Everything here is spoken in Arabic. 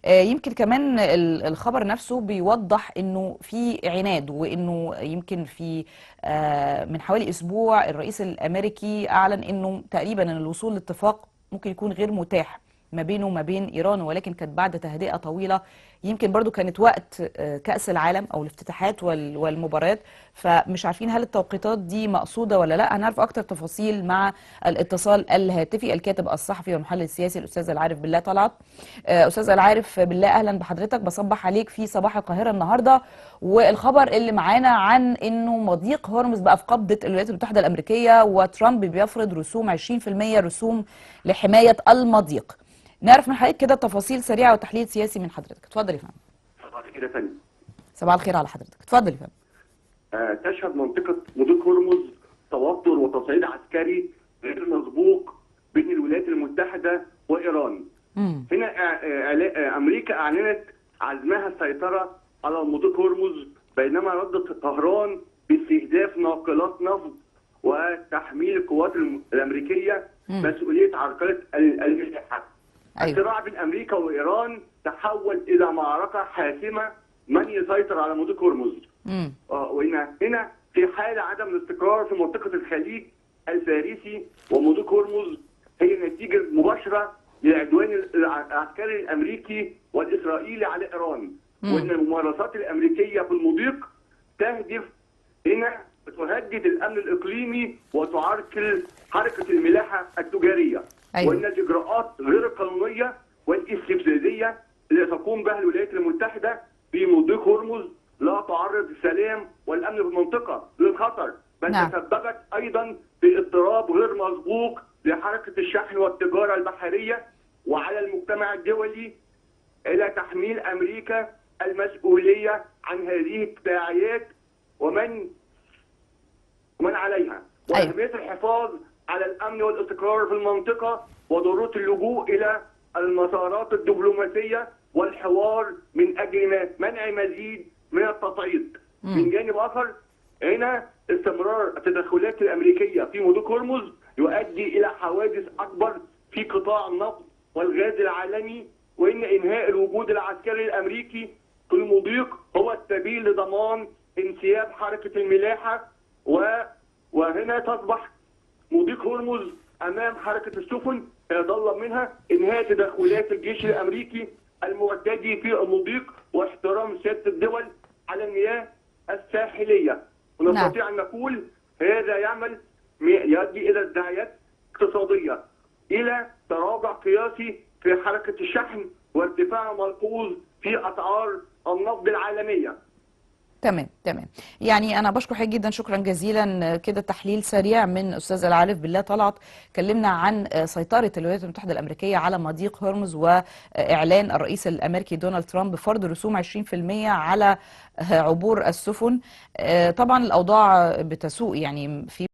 يمكن كمان الخبر نفسه بيوضح انه في عناد، وانه يمكن في من حوالي اسبوع الرئيس الامريكي اعلن انه تقريبا ان الوصول لاتفاق ممكن يكون غير متاح ما بينه وما بين ايران، ولكن كانت بعد تهدئه طويله. يمكن برضو كانت وقت كأس العالم او الافتتاحات والمباريات، فمش عارفين هل التوقيتات دي مقصوده ولا لا. هنعرف اكتر تفاصيل مع الاتصال الهاتفي الكاتب الصحفي والمحلل السياسي الاستاذ العارف بالله طلعت. استاذ العارف بالله، اهلا بحضرتك، بصبح عليك في صباح القاهره النهارده. والخبر اللي معانا عن انه مضيق هرمز بقى في قبضه الولايات المتحده الامريكيه، وترامب بيفرض رسوم 20% رسوم لحمايه المضيق. نعرف من حضرتك كده تفاصيل سريعه وتحليل سياسي من حضرتك. اتفضل يا فندم. صباح الخير يا فندم. صباح الخير على حضرتك، اتفضل يا فندم. تشهد منطقة مضيق هرمز توتر وتصعيد عسكري غير مسبوق بين الولايات المتحدة وإيران. هنا أمريكا أعلنت عزمها السيطرة على مضيق هرمز، بينما ردت طهران باستهداف ناقلات نفط وتحميل القوات الأمريكية مسؤولية عرقلة الملاحة. أيوة. الصراع بين أمريكا وإيران تحول إلى معركة حاسمة من يسيطر على مضيق هرمز. وهنا في حال عدم الاستقرار في منطقة الخليج الفارسي، ومضيق هرمز هي نتيجة مباشرة للعدوان العسكري الأمريكي والإسرائيلي على إيران. وإن الممارسات الأمريكية في المضيق تهدف هنا تهدد الأمن الإقليمي وتعرقل حركة الملاحة التجارية. أيوة. وإن الإجراءات غير القانونية والاستفزازية اللي تقوم بها الولايات المتحدة في مضيق هرمز لا تعرض السلام والامن في المنطقه للخطر، بل نعم. تسببت ايضا في اضطراب غير مسبوق لحركه الشحن والتجاره البحريه، وعلى المجتمع الدولي الى تحميل امريكا المسؤوليه عن هذه التداعيات ومن عليها. واهميه الحفاظ على الامن والاستقرار في المنطقه، وضروره اللجوء الى المسارات الدبلوماسيه والحوار من اجل منع مزيد من التصعيد. من جانب اخر، هنا استمرار التدخلات الامريكيه في مضيق هرمز يؤدي الى حوادث اكبر في قطاع النفط والغاز العالمي، وان انهاء الوجود العسكري الامريكي في المضيق هو السبيل لضمان انسياب حركه الملاحه. وهنا تصبح مضيق هرمز امام حركه السفن يتطلب منها انهاء تدخلات الجيش الامريكي المعتدي في المضيق واحترام سياده الدول على المياه الساحليه. ونستطيع ان نقول هذا يؤدي الى ازدحامات اقتصاديه، الى تراجع قياسي في حركه الشحن، وارتفاع ملحوظ في اسعار النفط العالميه. تمام. يعني انا بشكر حضرتك جدا، شكرا جزيلا. كده تحليل سريع من استاذ العارف بالله طلعت. اتكلمنا عن سيطره الولايات المتحده الامريكيه على مضيق هرمز، واعلان الرئيس الامريكي دونالد ترامب بفرض رسوم 20% على عبور السفن. طبعا الاوضاع بتسوء يعني في